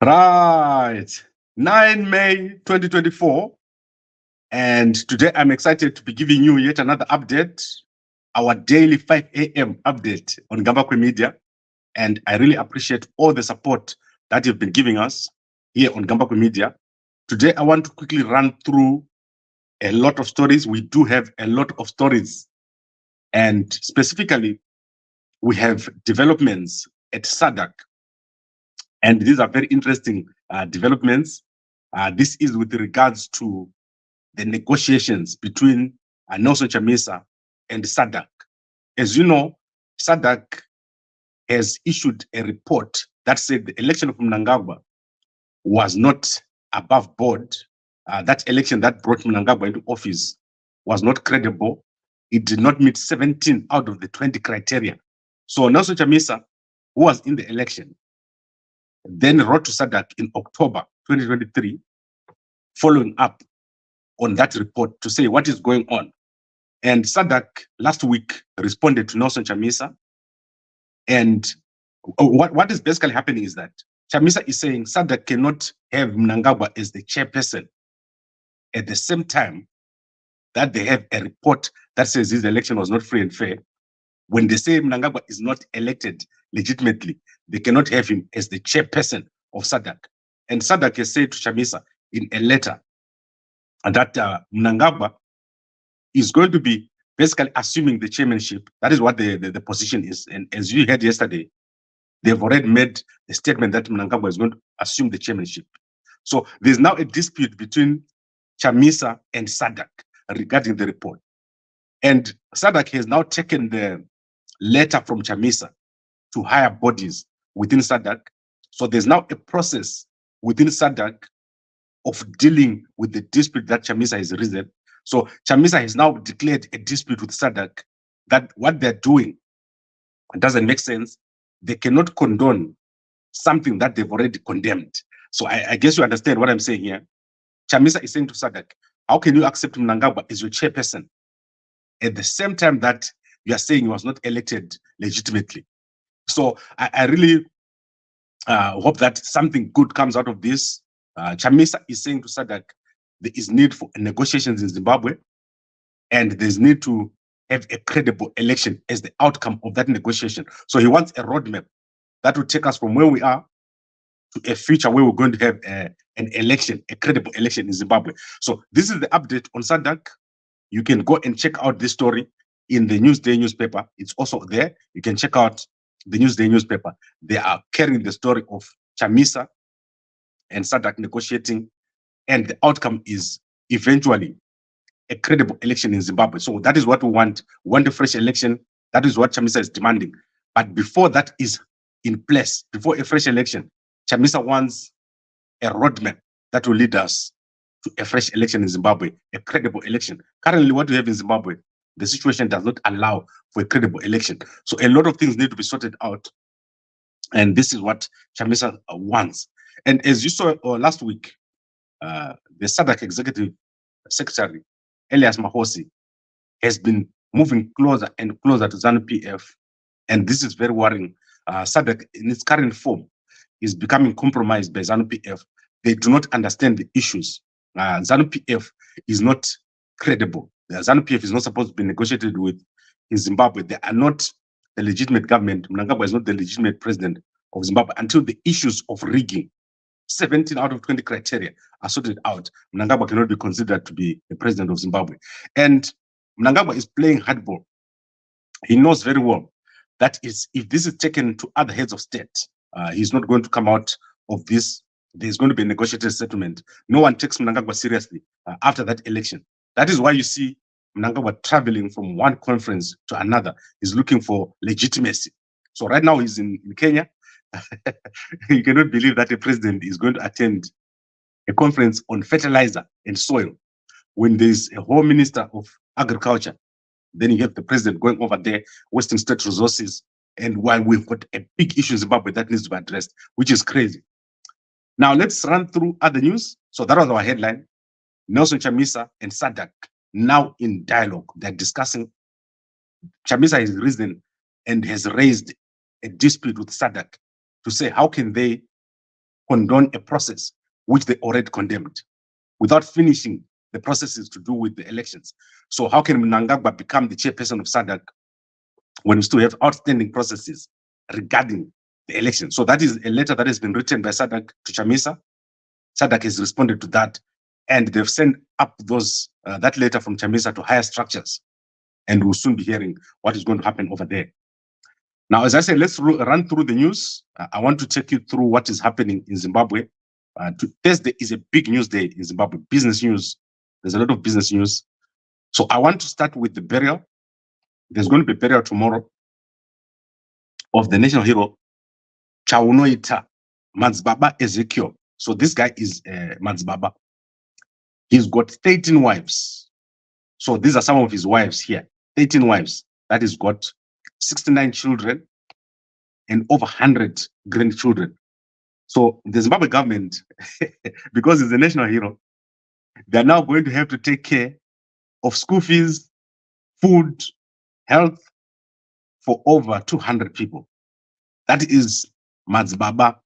Right. 9 May 2024. And today I'm excited to be giving you yet another update, our daily 5 a.m. update on Gambakwe Media. And I really appreciate all the support that you've been giving us here on Gambakwe Media. Today, I want to quickly run through a lot of stories. We do have a lot of stories. And specifically, we have developments at SADAC. And these are very interesting developments. This is with regards to the negotiations between Nelson Chamisa and SADAC. As you know, SADAC has issued a report that said the election of Mnangagwa was not above board. That election that brought Mnangagwa into office was not credible. It did not meet 17 out of the 20 criteria. So Nelson Chamisa, who was in the election, then wrote to SADAC in October 2023, following up on that report to say what is going on. And SADAC last week responded to Nelson Chamisa. And what is basically happening is that Chamisa is saying SADAC cannot have Mnangagwa as the chairperson at the same time that they have a report that says his election was not free and fair. When they say Mnangagwa is not elected legitimately, they cannot have him as the chairperson of SADAC. And SADAC has said to Chamisa in a letter that Mnangagwa is going to be basically assuming the chairmanship. That is what the position is. And as you heard yesterday, they've already made a statement that Mnangagwa is going to assume the chairmanship. So there's now a dispute between Chamisa and SADAC regarding the report. And SADAC has now taken the letter from Chamisa to higher bodies within SADAC. So there's now a process within SADAC of dealing with the dispute that Chamisa has risen. So Chamisa has now declared a dispute with SADAC that what they're doing doesn't make sense. They cannot condone something that they've already condemned. So I guess you understand what I'm saying here. Chamisa is saying to SADAC, how can you accept Mnangagwa as your chairperson at the same time that you are saying he was not elected legitimately? So I really hope that something good comes out of this. Chamisa is saying to SADAC, there is need for negotiations in Zimbabwe, and there's need to have a credible election as the outcome of that negotiation. So he wants a roadmap that will take us from where we are to a future where we're going to have an election, a credible election in Zimbabwe. So this is the update on SADAC. You can go and check out this story in the Newsday newspaper. It's also there. You can check out the Newsday newspaper. They are carrying the story of Chamisa and SADAC negotiating, and the outcome is eventually a credible election in Zimbabwe. So that is what we want. We want a fresh election. That is what Chamisa is demanding. But before that is in place, before a fresh election, Chamisa wants a roadmap that will lead us to a fresh election in Zimbabwe, a credible election. Currently, what we have in Zimbabwe, the situation does not allow for a credible election. So a lot of things need to be sorted out. And this is what Chamisa wants. And as you saw last week, the SADAC Executive Secretary, Elias Mahosi, has been moving closer and closer to ZANU-PF. And this is very worrying. SADAC, in its current form, is becoming compromised by ZANU-PF. They do not understand the issues. ZANU-PF is not credible. ZANU-PF is not supposed to be negotiated with in Zimbabwe. They are not the legitimate government. Mnangagwa is not the legitimate president of Zimbabwe until the issues of rigging, 17 out of 20 criteria, are sorted out. Mnangagwa cannot be considered to be the president of Zimbabwe. And Mnangagwa is playing hardball. He knows very well that if this is taken to other heads of state, he's not going to come out of this. There's going to be a negotiated settlement. No one takes Mnangagwa seriously after that election. That is why you see Mnangagwa traveling from one conference to another. He's looking for legitimacy. So right now he's in Kenya. You cannot believe that a president is going to attend a conference on fertilizer and soil when there's a whole minister of agriculture. Then you have the president going over there, wasting state resources. And while we've got a big issue in Zimbabwe that needs to be addressed, which is crazy. Now let's run through other news. So that was our headline. Nelson Chamisa and SADAC now in dialogue. They're discussing. Chamisa has risen and has raised a dispute with SADAC to say how can they condone a process which they already condemned without finishing the processes to do with the elections. So how can Mnangagwa become the chairperson of SADAC when we still have outstanding processes regarding the election? So that is a letter that has been written by SADAC to Chamisa. SADAC has responded to that, and they've sent up those that letter from Chamisa to higher structures, and we'll soon be hearing what is going to happen over there. Now, as I said, let's run through the news. I want to take you through what is happening in Zimbabwe. Thursday is a big news day in Zimbabwe, business news. There's a lot of business news. So I want to start with the burial. There's going to be a burial tomorrow of the national hero, Chaunoita, Madzibaba Ezekiel. So this guy is Madzibaba. He's got 13 wives. So these are some of his wives here. 13 wives. That he's got 69 children and over 100 grandchildren. So the Zimbabwe government, because he's a national hero, they're now going to have to take care of school fees, food, health for over 200 people. That is Madzibaba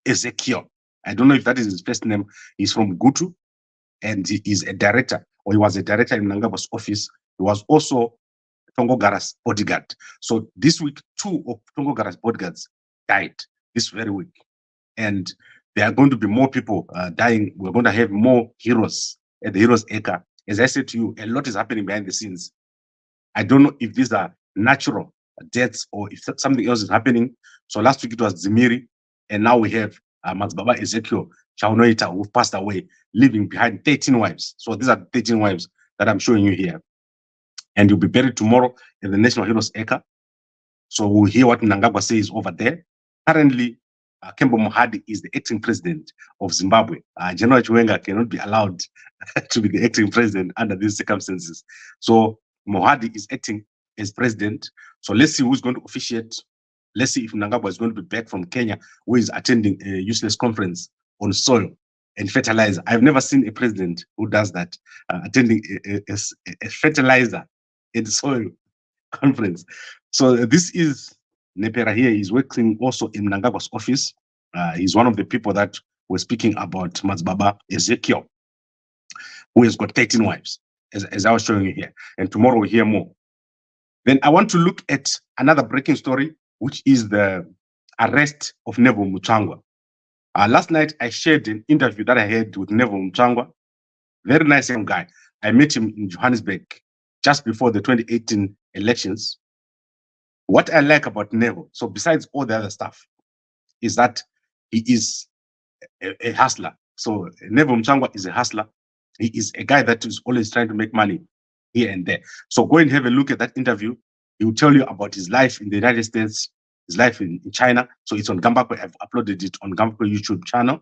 Ezekiel. I don't know if that is his first name. He's from Gutu, and he is a director, or he was a director in Mnangagwa's office. He was also Tongogara's bodyguard. So this week, 2 of Tongogara's bodyguards died this very week. And there are going to be more people dying. We're going to have more heroes at the Heroes Acre. As I said to you, a lot is happening behind the scenes. I don't know if these are natural deaths or if something else is happening. So last week it was Zimiri, and now we have Madzibaba Ezekiel, Chaunoita, who passed away, leaving behind 13 wives. So these are 13 wives that I'm showing you here. And you'll be buried tomorrow in the National Heroes Acre. So we'll hear what Mnangagwa says over there. Currently, Kembo Mohadi is the acting president of Zimbabwe. General Chiwenga cannot be allowed to be the acting president under these circumstances. So Mohadi is acting as president. So let's see who's going to officiate. Let's see if Mnangagwa is going to be back from Kenya, who is attending a useless conference on soil and fertilizer. I've never seen a president who does that, attending a fertilizer and soil conference. So this is Nepera here. He's working also in Mnangagwa's office. He's one of the people that were speaking about Madzibaba Ezekiel, who has got 13 wives, as I was showing you here. And tomorrow we'll hear more. Then I want to look at another breaking story, which is the arrest of Neville Mutsvangwa. Last night, I shared an interview that I had with Neville Mutsvangwa. Very nice young guy. I met him in Johannesburg just before the 2018 elections. What I like about Neville, so besides all the other stuff, is that he is a hustler. So Neville Mutsvangwa is a hustler. He is a guy that is always trying to make money here and there. So go and have a look at that interview. He will tell you about his life in the United States, his life in China. So it's on Gambakwe. I've uploaded it on Gambakwe YouTube channel.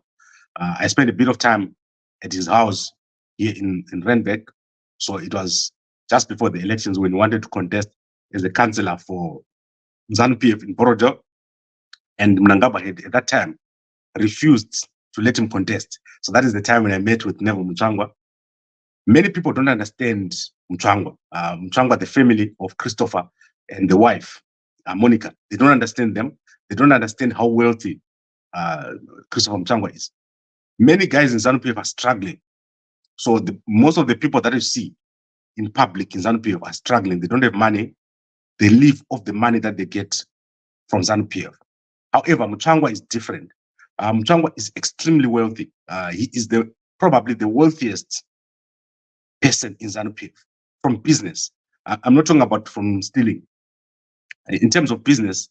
I spent a bit of time at his house here in Randburg. So it was just before the elections when he wanted to contest as a councillor for ZANU-PF in Borojo. And Mnangagwa had, at that time, refused to let him contest. So that is the time when I met with Neville Mutsvangwa. Many people don't understand Mutsvangwa. Mutsvangwa, the family of Christopher and the wife, Monica, they don't understand them. They don't understand how wealthy Christopher Mutsvangwa is. Many guys in ZANU-PF are struggling. So most of the people that you see in public in ZANU-PF are struggling. They don't have money. They live off the money that they get from ZANU-PF. However, Mutsvangwa is different. Mutsvangwa is extremely wealthy. He is probably the wealthiest person in ZANU-PF from business. I'm not talking about from stealing. In terms of business,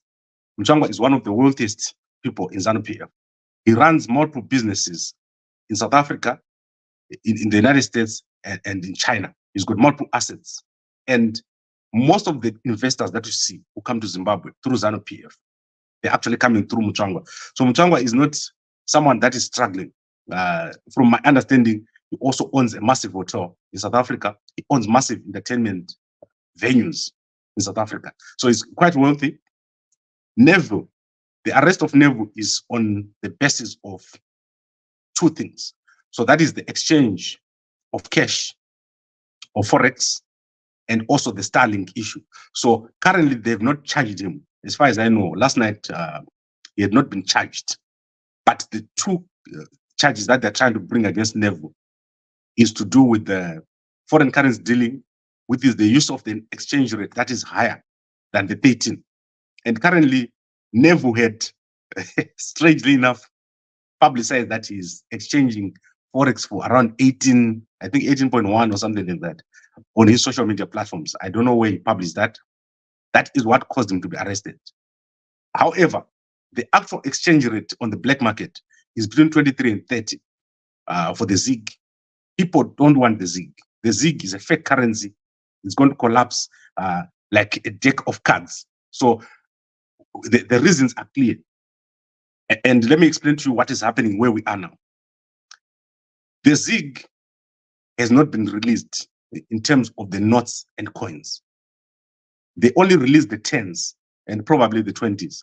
Mutsvangwa is one of the wealthiest people in ZANU-PF. He runs multiple businesses in South Africa, in the United States, and in China. He's got multiple assets. And most of the investors that you see who come to Zimbabwe through ZANU-PF, they're actually coming through Mutsvangwa. So Mutsvangwa is not someone that is struggling. From my understanding, he also owns a massive hotel in South Africa. He owns massive entertainment venues in South Africa. So he's quite wealthy. Neville, the arrest of Neville is on the basis of two things. So that is the exchange of cash or Forex and also the Starlink issue. So currently they've not charged him. As far as I know, last night he had not been charged. But the two charges that they're trying to bring against Neville is to do with the foreign currency dealing, which is the use of the exchange rate that is higher than the 13. And currently, Neville had, strangely enough, publicized that he's exchanging Forex for around 18, I think 18.1 or something like that on his social media platforms. I don't know where he published that. That is what caused him to be arrested. However, the actual exchange rate on the black market is between 23 and 30 for the ZiG. People don't want the ZiG. The ZiG is a fake currency. It's going to collapse like a deck of cards. So the reasons are clear. And let me explain to you what is happening where we are now. The ZiG has not been released in terms of the notes and coins. They only released the 10s and probably the 20s.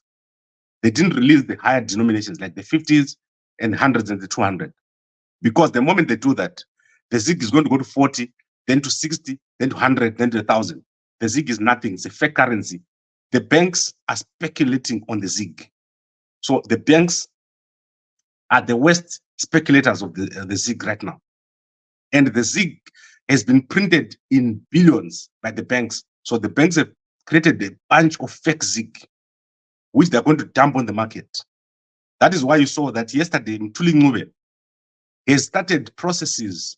They didn't release the higher denominations like the 50s and 100s and the 200. Because the moment they do that, the ZiG is going to go to 40, then to 60, then to 100, then to 1,000. The ZiG is nothing. It's a fake currency. The banks are speculating on the ZiG. So the banks are the worst speculators of the ZiG right now. And the ZiG has been printed in billions by the banks. So the banks have created a bunch of fake ZiG, which they're going to dump on the market. That is why you saw that yesterday, Mthuli has started processes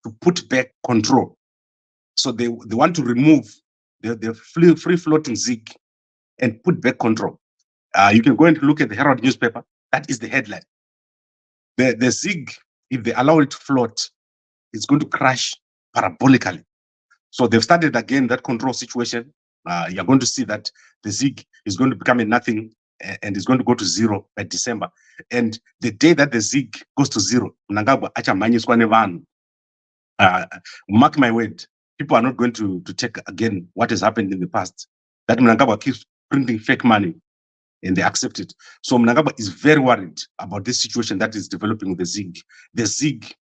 to put back control. So they want to remove the free-floating ZiG and put back control. You can go and look at the Herald newspaper. That is the headline. The ZiG, if they allow it to float, it's going to crash parabolically. So they've started again that control situation. You're going to see that the ZiG is going to become a nothing and is going to go to zero by December. And the day that the ZiG goes to zero, Mnangagwa achamanyiswa nevanhu. Mark my word, people are not going to take again what has happened in the past. That Mnangagwa keeps printing fake money and they accept it. So Mnangagwa is very worried about this situation that is developing with the ZiG. The ZiG,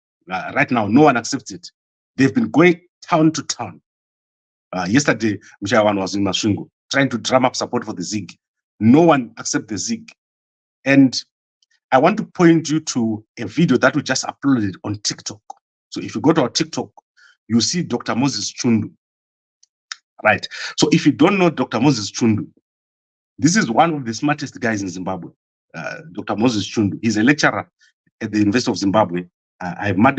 right now, no one accepts it. They've been going town to town. Yesterday, Mshawan was in Mashungu trying to drum up support for the ZiG. No one accepts the ZiG. And I want to point you to a video that we just uploaded on TikTok. So if you go to our TikTok, you see Dr. Moses Chundu. Right. So if you don't know Dr. Moses Chundu, this is one of the smartest guys in Zimbabwe. Dr. Moses Chundu. He's a lecturer at the University of Zimbabwe. I've met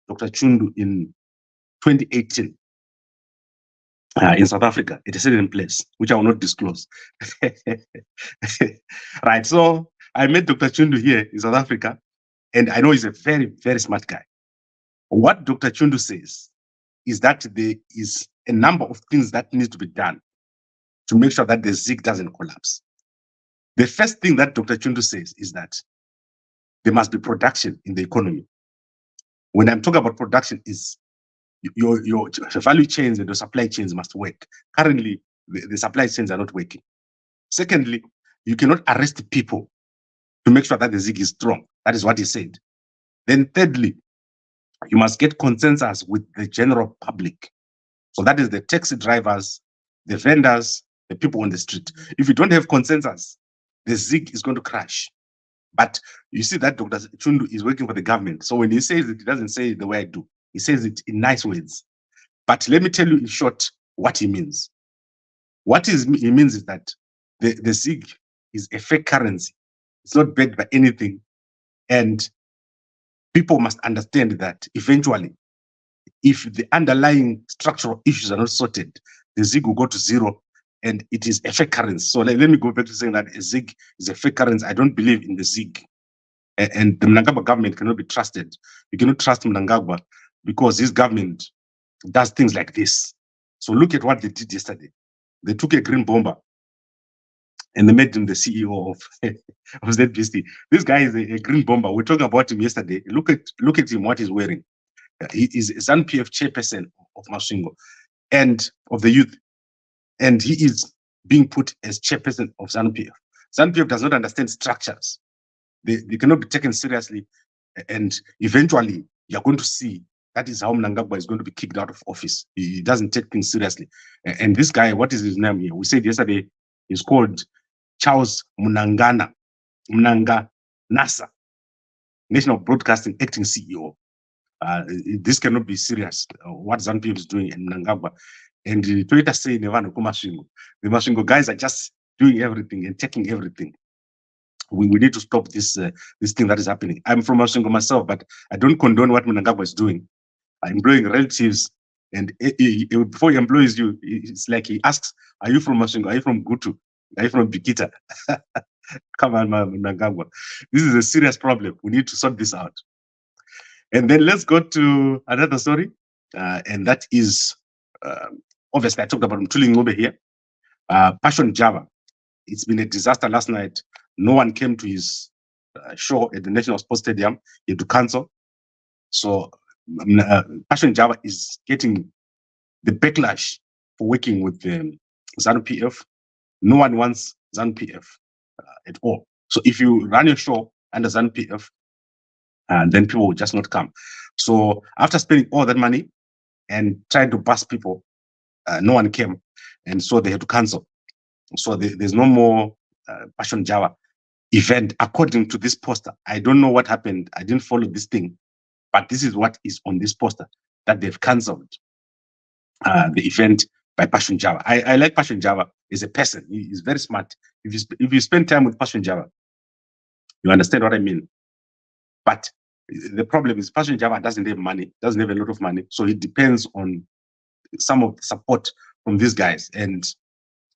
Dr. Chundu in 2018 in South Africa at a certain place, which I will not disclose. Right. So I met Dr. Chundu here in South Africa, and I know he's a very, very smart guy. What Dr. Chundu says is that there is a number of things that need to be done to make sure that the ZiG doesn't collapse. The first thing that Dr. Chundu says is that there must be production in the economy. When I'm talking about production, is your value chains and your supply chains must work. Currently, the supply chains are not working. Secondly, you cannot arrest people to make sure that the ZiG is strong. That is what he said. Then thirdly, you must get consensus with the general public. So that is the taxi drivers, the vendors, the people on the street. If you don't have consensus, the ZiG is going to crash. But you see that Dr. Chundu is working for the government. So when he says it, he doesn't say it the way I do. He says it in nice words. But let me tell you in short what he means. What he means is that the ZiG is a fake currency. It's not backed by anything. And people must understand that eventually, if the underlying structural issues are not sorted, the ZiG will go to zero and it is a fake currency. So let me go back to saying that a ZiG is a fake currency. I don't believe in the ZiG. And the Mnangagwa government cannot be trusted. You cannot trust Mnangagwa because his government does things like this. So look at what they did yesterday. They took a green bomber and they made him the CEO of ZBC. This guy is a green bomber. We're talking about him yesterday. Look at him, what he's wearing. He is ZANU-PF chairperson of Masvingo and of the youth. And he is being put as chairperson of ZANU-PF. ZANU-PF does not understand structures. They cannot be taken seriously. And eventually, you're going to see that is how Mnangagwa is going to be kicked out of office. He doesn't take things seriously. And this guy, what is his name here? We said yesterday, he's called Charles Mnangagwa, National Broadcasting Acting CEO. This cannot be serious. What ZANU-PF is doing in Mnangagwa. And Toyota say the Masvingo guys are just doing everything and taking everything. We need to stop this this thing that is happening. I'm from Masvingo myself, but I don't condone what Mnangagwa is doing. Employing relatives, and before he employs you, it's like he asks, "Are you from Masvingo? Are you from Gutu? Are you from Bikita?" Come on, Mnangagwa. This is a serious problem. We need to sort this out. And then let's go to another story, and that is obviously I talked about Mtuli over here. Passion Java. It's been a disaster last night. No one came to his show at the National Sports Stadium. He had to cancel. So Passion Java is getting the backlash for working with ZANU-PF. No one wants ZANU-PF at all. So if you run your show under ZANU-PF, then people will just not come. So after spending all that money and trying to bust people, no one came, and so they had to cancel. So there's no more Passion Java event according to this poster. I don't know what happened. I didn't follow this thing, but this is what is on this poster, that they've cancelled the event by Passion Java. I like Passion Java as a person. He's very smart. If you spend time with Passion Java, you understand what I mean. But the problem is Passion Java doesn't have money, doesn't have a lot of money. So it depends on some of the support from these guys. And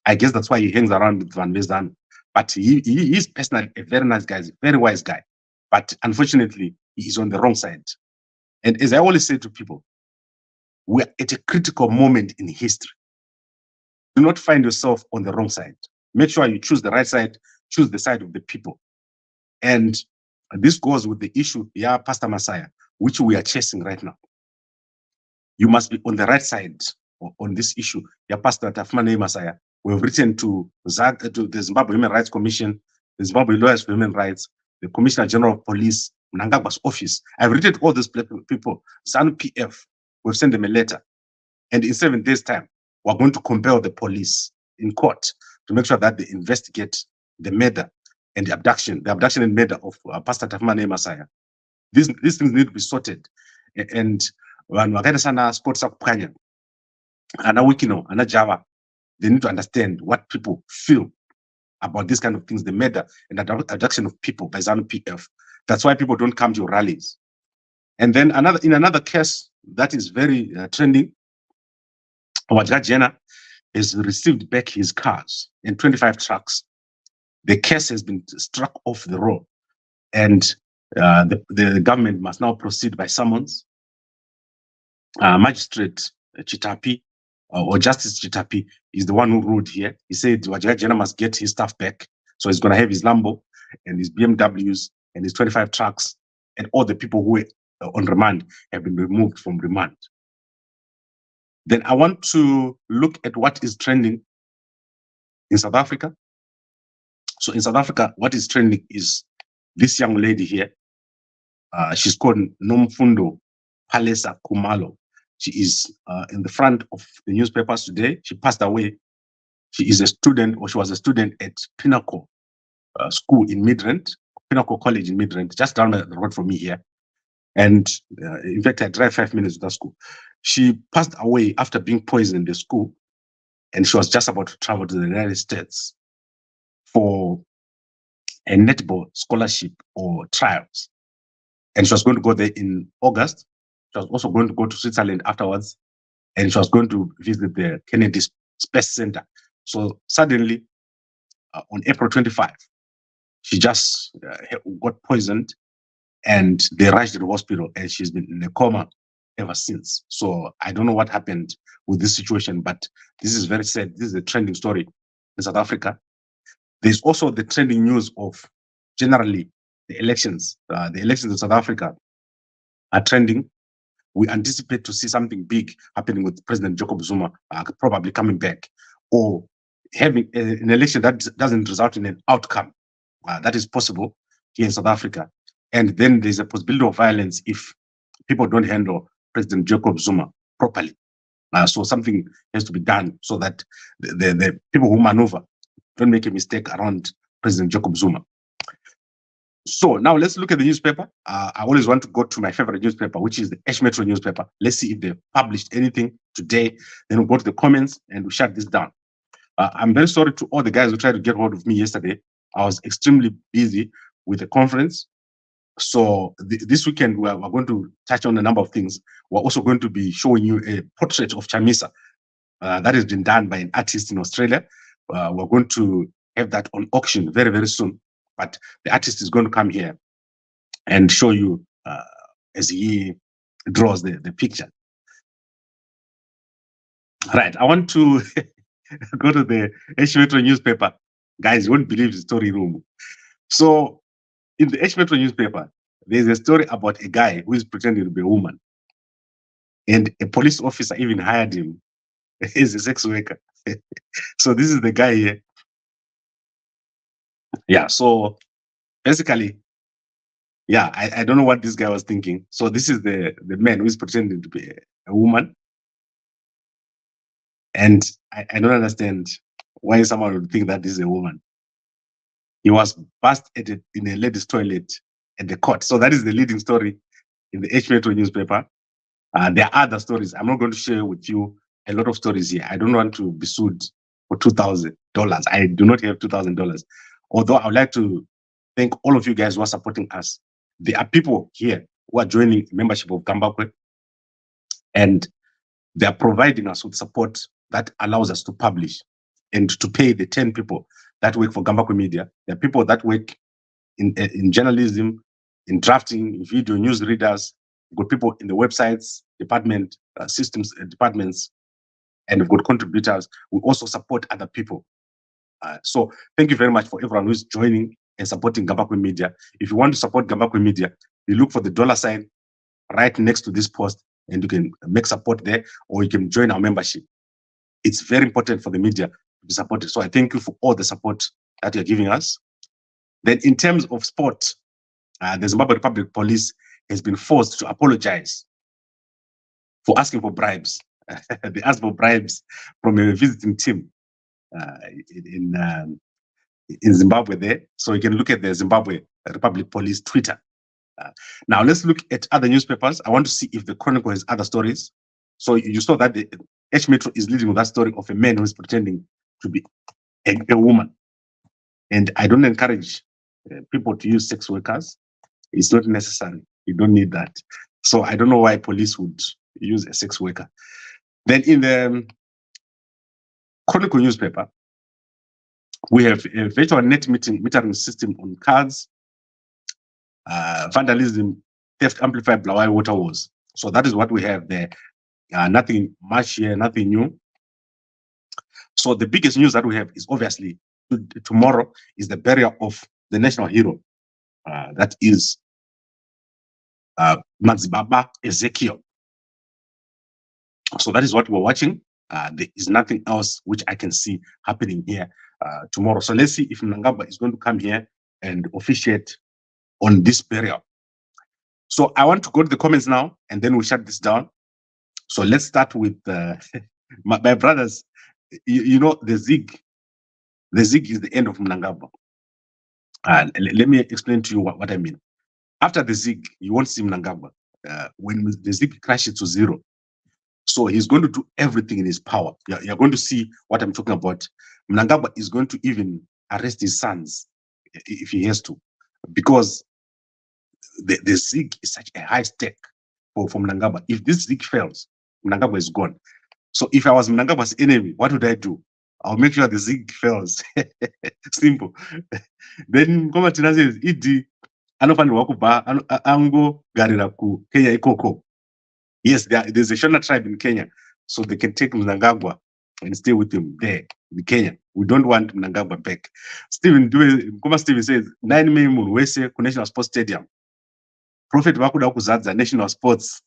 I guess that's why he hangs around with Van Vezan. But he is personally a very nice guy, a very wise guy. But unfortunately, he is on the wrong side. And as I always say to people, we're at a critical moment in history. Do not find yourself on the wrong side. Make sure you choose the right side, choose the side of the people. And this goes with the issue, Pastor Messiah, which we are chasing right now. You must be on the right side on this issue. Pastor Tafmane Messiah. We've written to the Zimbabwe Human Rights Commission, the Zimbabwe Lawyers for Human Rights, the Commissioner General of Police, Mnangagwa's office. I've written all these people, ZANU-PF. We've sent them a letter. And in 7 days' time, we're going to compel the police in court to make sure that they investigate the murder and the abduction and murder of Pastor Tafmane Messiah. These things need to be sorted. And they need to understand what people feel about these kind of things, the murder and abduction of people by ZANU-PF. That's why people don't come to rallies. And then in another case that is very trending, Wajajena has received back his cars and 25 trucks. The case has been struck off the road, and the government must now proceed by summons. Magistrate Chitapi, or Justice Chitapi, is the one who ruled here. He said Wajajena must get his stuff back. So he's going to have his Lambo and his BMWs and his 25 trucks, and all the people who were on remand have been removed from remand. Then I want to look at what is trending in South Africa. So in South Africa, what is trending is this young lady here. She's called Nomfundo Palesa Kumalo. She is in the front of the newspapers today. She passed away. She is a student, or she was a student at Pinnacle School in Midrand, Pinnacle College in Midrand, just down the road from me here. And in fact, I drive 5 minutes to that school. She passed away after being poisoned in the school, and she was just about to travel to the United States for a netball scholarship or trials. And she was going to go there in August. She was also going to go to Switzerland afterwards, and she was going to visit the Kennedy Space Center. So suddenly, on April 25, she just got poisoned, and they rushed to the hospital, and she's been in a coma ever since. So I don't know what happened with this situation, but this is very sad. This is a trending story in South Africa. There's also the trending news of generally the elections. The elections in South Africa are trending. We anticipate to see something big happening with President Jacob Zuma probably coming back, or having an election that doesn't result in an outcome. That is possible here in South Africa. And then there's a possibility of violence if people don't handle President Jacob Zuma properly. So something has to be done so that the people who maneuver don't make a mistake around President Jacob Zuma. So now let's look at the newspaper. I always want to go to my favorite newspaper, which is the Ash Metro newspaper. Let's see if they published anything today. Then we'll go to the comments and we'll shut this down. I'm very sorry to all the guys who tried to get hold of me yesterday. I was extremely busy with the conference. So this weekend, we're going to touch on a number of things. We're also going to be showing you a portrait of Chamisa that has been done by an artist in Australia. We're going to have that on auction very, very soon. But the artist is going to come here and show you as he draws the picture. Right, I want to go to the Ash Metro newspaper. Guys, you won't believe the story room. So in the Ash Metro newspaper, there's a story about a guy who is pretending to be a woman. And a police officer even hired him as a sex worker. So this is the guy here. Yeah, so basically, yeah, I don't know what this guy was thinking. So this is the man who is pretending to be a woman. And I don't understand why someone would think that this is a woman. He was bussed in a ladies' toilet at the court. So that is the leading story in the Ash Metro newspaper. There are other stories. I'm not going to share with you a lot of stories here. I don't want to be sued for $2,000. I do not have $2,000. Although I would like to thank all of you guys who are supporting us. There are people here who are joining membership of Gambakwe, and they are providing us with support that allows us to publish and to pay the 10 people that work for Gambakwe Media. There are people that work in journalism, in drafting, in video, news readers. We've got people in the websites department, systems departments, and we've got contributors. We also support other people. So thank you very much for everyone who's joining and supporting Gambakwe Media. If you want to support Gambakwe Media, you look for the $ right next to this post, and you can make support there, or you can join our membership. It's very important for the media to be supported. So I thank you for all the support that you're giving us. Then in terms of sport, the Zimbabwe Republic Police has been forced to apologize for asking for bribes. They asked for bribes from a visiting team in Zimbabwe there. So you can look at the Zimbabwe Republic Police Twitter. Now let's look at other newspapers. I want to see if the Chronicle has other stories. So you saw that the Ash Metro is leading with that story of a man who is pretending to be a woman. And I don't encourage people to use sex workers. It's not necessary. You don't need that. So I don't know why police would use a sex worker. Then in the Chronicle newspaper, we have a virtual net metering system on cards, vandalism, theft amplified Blawai water wars. So that is what we have there. Nothing much here, nothing new. So the biggest news that we have is obviously tomorrow is the burial of the national hero. That is Madzibaba Ezekiel. So that is what we're watching. There is nothing else which I can see happening here tomorrow. So let's see if Mnangagwa is going to come here and officiate on this burial. So I want to go to the comments now, and then we'll shut this down. So let's start with my brothers. You know, the zig is the end of Mnangagwa. Let me explain to you what I mean. After the zig, you won't see Mnangagwa. When the zig crashes to zero, so he's going to do everything in his power. You're going to see what I'm talking about. Mnangagwa is going to even arrest his sons if he has to, because the zig is such a high stake for Mnangagwa. If this zig fails, Mnangagwa is gone. So if I was Mnangagwa's enemy, what would I do? I'll make sure the zig fails. Simple. Then Komatina says, Idi, anofanirwa kubva ango garira ku Kenya ikoko. Yes, there's a Shona tribe in Kenya, so they can take Mnangagwa and stay with him there in Kenya. We don't want Mnangagwa back. Steven says, 9 million wese ku National Sports Stadium. Prophet wakuda kuzadza National Sports.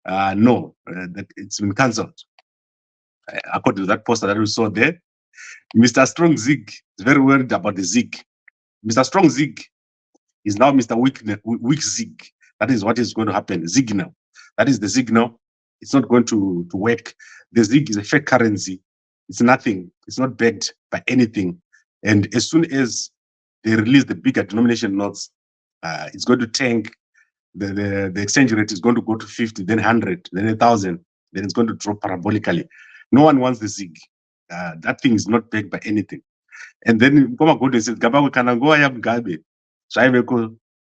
No, that it's been cancelled. According to that poster that we saw there, Mr. Strong Zig is very worried about the Zig. Mr. Strong Zig is now Mr. Weak Zig. That is what is going to happen. Zig now. That is the Zig now. It's not going to work. The Zig is a fake currency. It's nothing. It's not backed by anything. And as soon as they release the bigger denomination notes, it's going to tank. The exchange rate is going to go to 50, then 100, then 1,000, then it's going to drop parabolically. No one wants the ZiG. That thing is not backed by anything. And then Koma Gode says, Gaba kana ngoa ya Mugabe. Zvaive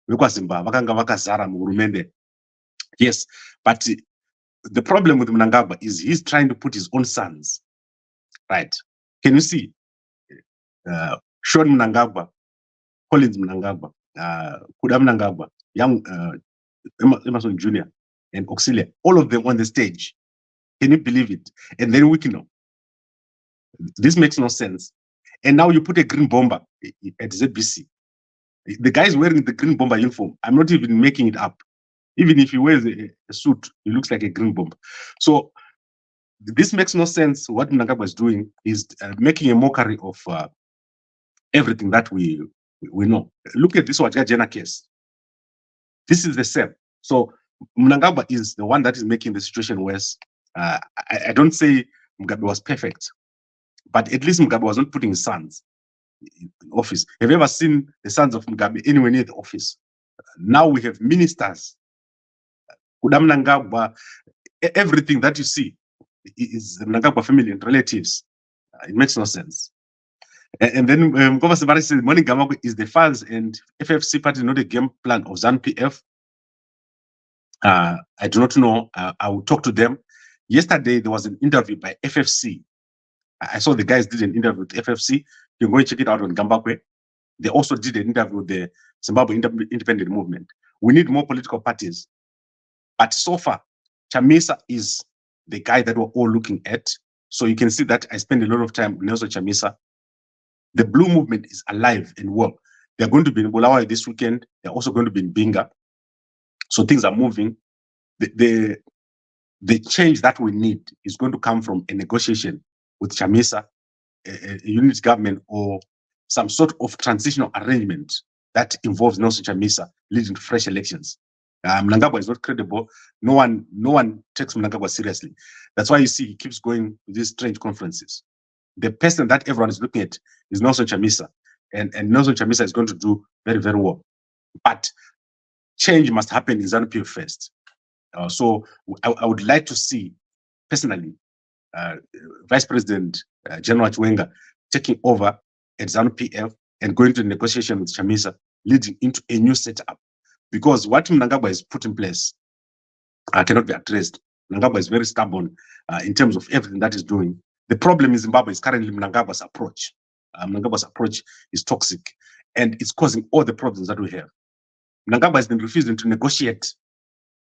vekwaZimbabwe vakanga vakazara muhurumende. Yes, but the problem with Mnangagwa is he's trying to put his own sons. Right? Can you see? Sean Mnangagwa, Collins Mnangagwa, Kuda Mnangagwa, young Emerson Jr. and Auxilia, all of them on the stage. Can you believe it? And then we know. This makes no sense. And now you put a green bomber at ZBC. The guy is wearing the green bomber uniform. I'm not even making it up. Even if he wears a suit, he looks like a green bomber. So this makes no sense. What Mnangagwa is doing is making a mockery of everything that we know. Look at this Wajajena case. This is the same. So Mnangagwa is the one that is making the situation worse. I don't say Mugabe was perfect, but at least Mugabe was not putting his sons in office. Have you ever seen the sons of Mugabe anywhere near the office? Now we have ministers. Kuda Mnangagwa, everything that you see is the Mnangagwa family and relatives. It makes no sense. And then Mkova Sabari says, Morning Gamago is the funds and FFC party, not a game plan of ZANU-PF. I do not know. I will talk to them. Yesterday, there was an interview by FFC. I saw the guys did an interview with FFC. You can go and check it out on Gambakwe. They also did an interview with the Zimbabwe Independent Movement. We need more political parties. But so far, Chamisa is the guy that we're all looking at. So you can see that I spend a lot of time with Nelson Chamisa. The Blue Movement is alive and well. They're going to be in Bulawayo this weekend. They're also going to be in Binga. So things are moving. The change that we need is going to come from a negotiation with Chamisa, a unit government, or some sort of transitional arrangement that involves Nelson Chamisa leading to fresh elections. Mnangagwa is not credible. No one takes Mnangagwa seriously. That's why you see he keeps going to these strange conferences. The person that everyone is looking at is Nelson Chamisa, and Nelson Chamisa is going to do very, very well. But change must happen in ZANU-PF first. So I would like to see, personally, Vice President General Chiwenga taking over at ZANU-PF and going to negotiation with Chamisa, leading into a new setup. Because what Mnangagwa has put in place cannot be addressed. Mnangagwa is very stubborn in terms of everything that he's doing. The problem in Zimbabwe is currently Mnangagwa's approach. Mnangagwa's approach is toxic, and it's causing all the problems that we have. Mnangagwa has been refusing to negotiate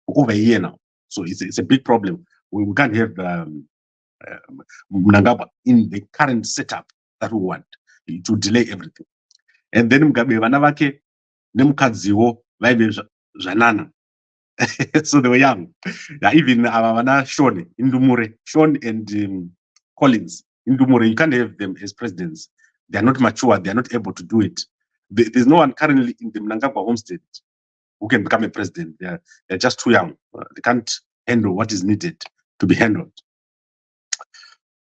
for over a year now. So it's a big problem. We can't have Mnangagwa in the current setup that we want. It will delay everything. And then Mugabe vanavake nemukadziwo vaive zvanana. So they were young. Even Sean Indumure, Sean and Collins Indumure, you can't have them as presidents. They are not mature. They are not able to do it. There's no one currently in the Mnangagwa homestead who can become a president. They're just too young. They can't handle what is needed to be handled.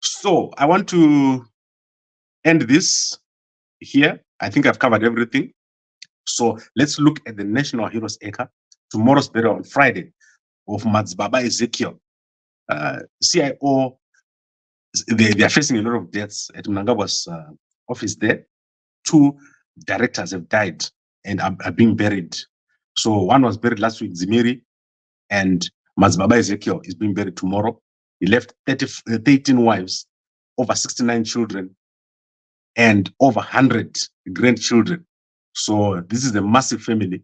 So I want to end this here. I think I've covered everything. So let's look at the National Heroes Acre. Tomorrow's burial on Friday of Madzibaba Ezekiel. CIO, they are facing a lot of deaths at Mnangagwa's office there. 2 directors have died and are being buried. So one was buried last week, Zimiri, and Madzibaba Ezekiel is being buried tomorrow. He left 13 wives, over 69 children, and over 100 grandchildren. So this is a massive family.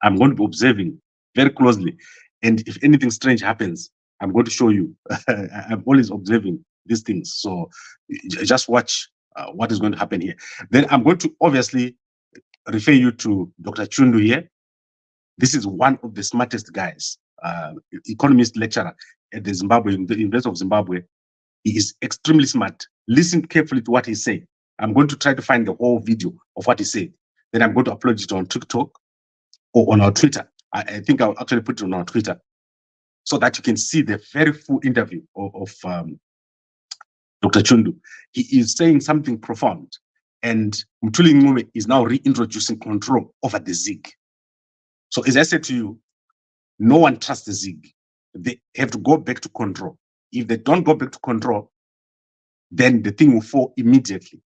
I'm going to be observing very closely. And if anything strange happens, I'm going to show you. I'm always observing these things. So just watch what is going to happen here. Then I'm going to obviously refer you to Dr. Chundu here. This is one of the smartest guys, economist lecturer at the Zimbabwe, the University of Zimbabwe. He is extremely smart. Listen carefully to what he said. I'm going to try to find the whole video of what he said. Then I'm going to upload it on TikTok or on our Twitter. I think I'll actually put it on our Twitter so that you can see the very full interview of Dr. Chundu. He is saying something profound. And Mthuli Ncube is now reintroducing control over the ZIG. So as I said to you, no one trusts the ZIG. They have to go back to control. If they don't go back to control, then the thing will fall immediately.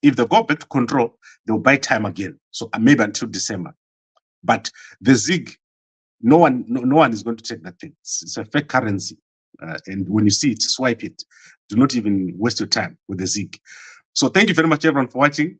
If they go back to control, they'll buy time again. So maybe until December. But the ZIG, no one is going to take that thing. It's a fake currency. And when you see it, swipe it. Do not even waste your time with the ZIG. So thank you very much, everyone, for watching.